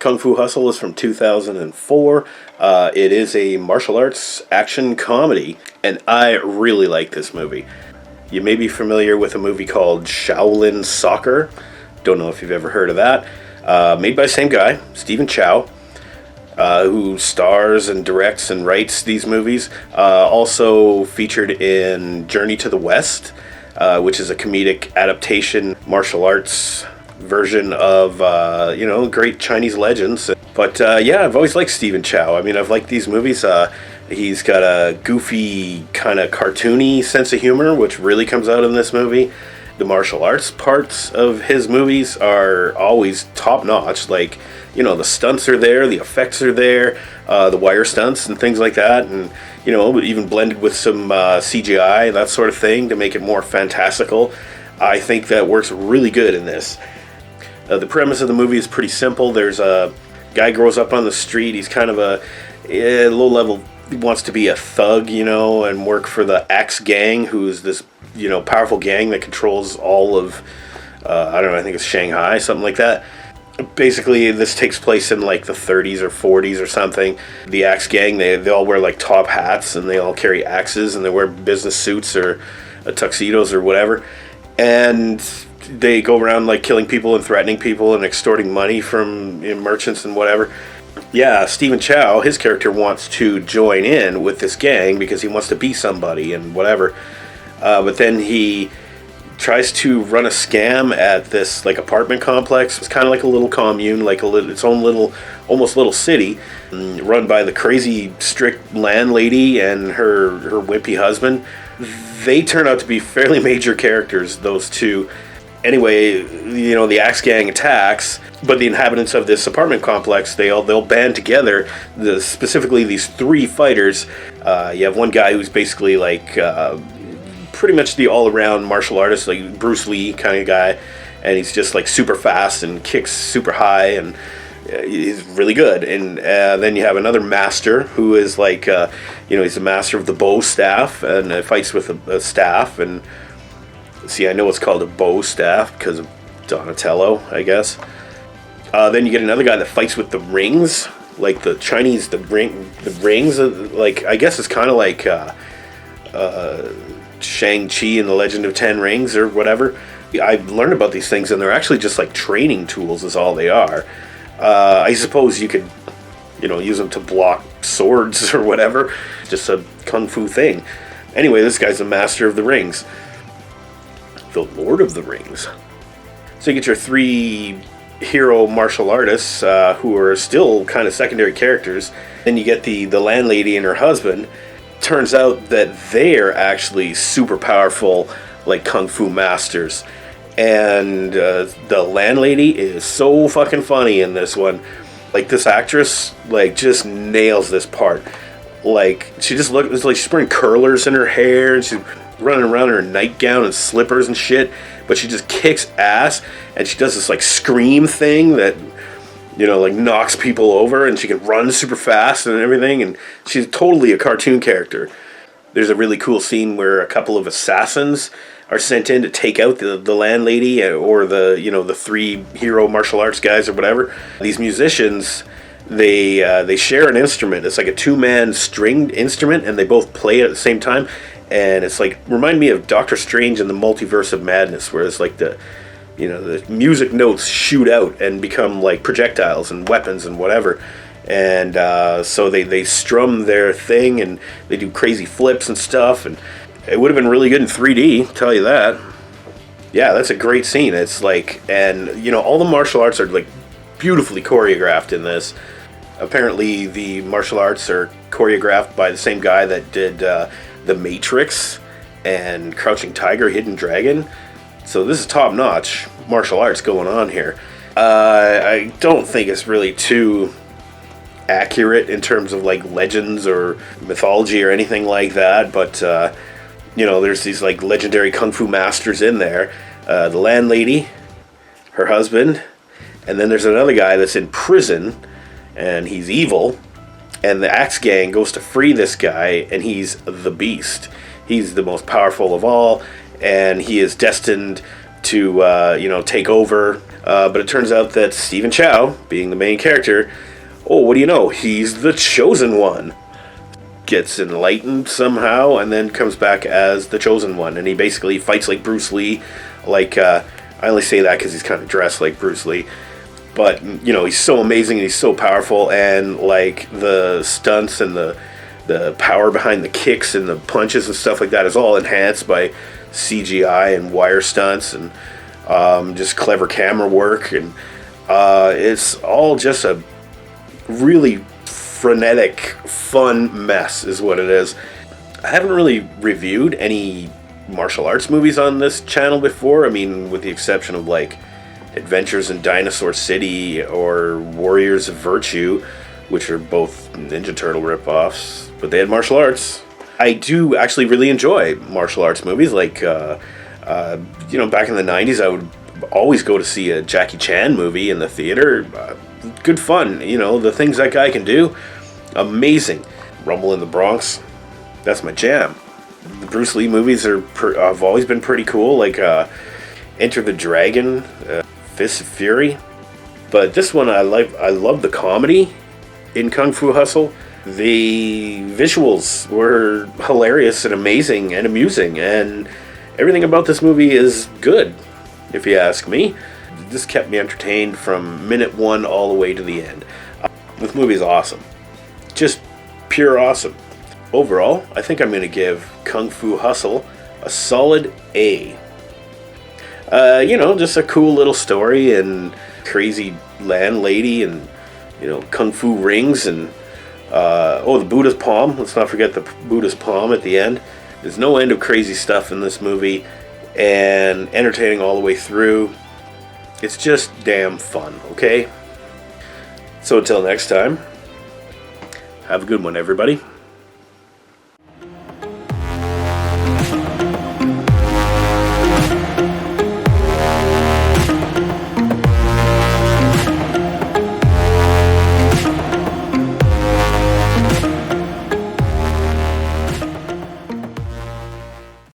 Kung Fu Hustle is from 2004. It is a martial arts action comedy, and I really like this movie. You may be familiar with a movie called Shaolin Soccer. Don't know if you've ever heard of that. Made by the same guy, Stephen Chow, who stars and directs and writes these movies. Also featured in Journey to the West, which is a comedic adaptation martial arts version of great Chinese legends. But yeah, I've always liked Stephen Chow. I mean, I've liked these movies. He's got a goofy, kind of cartoony sense of humor, which really comes out in this movie. The martial arts parts of his movies are always top notch. Like, the stunts are there, the effects are there, the wire stunts and things like that, and even blended with some CGI, that sort of thing, to make it more fantastical. I think that works really good in this. The premise of the movie is pretty simple. There's a guy grows up on the street. He's kind of a low level. He wants to be a thug, and work for the Axe Gang, who's this powerful gang that controls all of I think it's Shanghai, something like that. Basically, this takes place in like the 30s or 40s or something. The Axe Gang, they all wear like top hats, and they all carry axes, and they wear business suits or tuxedos or whatever, and they go around like killing people and threatening people and extorting money from merchants and whatever. Yeah, Stephen Chow, his character, wants to join in with this gang because he wants to be somebody and whatever. But then he tries to run a scam at this like apartment complex. It's kind of like a little commune, like its own almost little city, run by the crazy strict landlady and her wimpy husband. They turn out to be fairly major characters, those two. Anyway, the Axe Gang attacks, but the inhabitants of this apartment complex, they'll band together. Specifically, these three fighters. You have one guy who's basically like pretty much the all-around martial artist, like Bruce Lee kind of guy, and he's just like super fast and kicks super high, and he's really good. And then you have another master who is like, he's a master of the bow staff, and fights with a staff. And see, I know it's called a bow staff because of Donatello, I guess. Then you get another guy that fights with the rings, like the Chinese, the rings. Like, I guess it's kind of like Shang-Chi and the Legend of Ten Rings or whatever. I've learned about these things, and they're actually just like training tools is all they are. I suppose you could, use them to block swords or whatever. Just a kung fu thing. Anyway, this guy's a master of the rings. The Lord of the Rings. So you get your three hero martial artists who are still kind of secondary characters. Then you get the landlady and her husband. Turns out that they're actually super powerful, like kung fu masters. And the landlady is so fucking funny in this one. Like, this actress, like, just nails this part. Like, she just looks like she's wearing curlers in her hair, and she's running around in her nightgown and slippers and shit, but she just kicks ass, and she does this like scream thing that like knocks people over, and she can run super fast and everything, and she's totally a cartoon character. There's a really cool scene where a couple of assassins are sent in to take out the landlady or the three hero martial arts guys or whatever. These musicians, they share an instrument. It's like a two-man stringed instrument, and they both play at the same time. And it's like, remind me of Doctor Strange and the Multiverse of Madness, where it's like the music notes shoot out and become like projectiles and weapons and whatever. And so they strum their thing, and they do crazy flips and stuff. And it would have been really good in 3D, tell you that. Yeah, that's a great scene. It's like, and all the martial arts are like beautifully choreographed in this. Apparently, the martial arts are choreographed by the same guy that did The Matrix and Crouching Tiger, Hidden Dragon. So this is top-notch martial arts going on here. I don't think it's really too accurate in terms of like legends or mythology or anything like that, but there's these like legendary kung fu masters in there. The landlady, her husband, and then there's another guy that's in prison, and he's evil. And the Axe Gang goes to free this guy, and he's the Beast. He's the most powerful of all, and he is destined to take over. But it turns out that Stephen Chow, being the main character, oh, what do you know? He's the chosen one. Gets enlightened somehow, and then comes back as the chosen one, and he basically fights like Bruce Lee. Like I only say that because he's kind of dressed like Bruce Lee, but he's so amazing and he's so powerful, and like the stunts and the power behind the kicks and the punches and stuff like that is all enhanced by CGI and wire stunts and just clever camera work, and it's all just a really frenetic, fun mess is what it is. I haven't really reviewed any martial arts movies on this channel before. I mean, with the exception of like Adventures in Dinosaur City or Warriors of Virtue, which are both Ninja Turtle ripoffs, but they had martial arts. I do actually really enjoy martial arts movies. Like, back in the 90s, I would always go to see a Jackie Chan movie in the theater. Good fun, the things that guy can do, amazing. Rumble in the Bronx, that's my jam. The Bruce Lee movies have always been pretty cool, like Enter the Dragon, Fist of Fury. But this one I love the comedy in Kung Fu Hustle. The visuals were hilarious and amazing and amusing, and everything about this movie is good, if you ask me. This kept me entertained from minute one all the way to the end. This movie is awesome. Just pure awesome. Overall, I think I'm going to give Kung Fu Hustle a solid A. Just a cool little story and crazy landlady and, Kung Fu rings and, the Buddha's palm. Let's not forget the Buddha's palm at the end. There's no end of crazy stuff in this movie and entertaining all the way through. It's just damn fun, okay? So until next time, have a good one, everybody.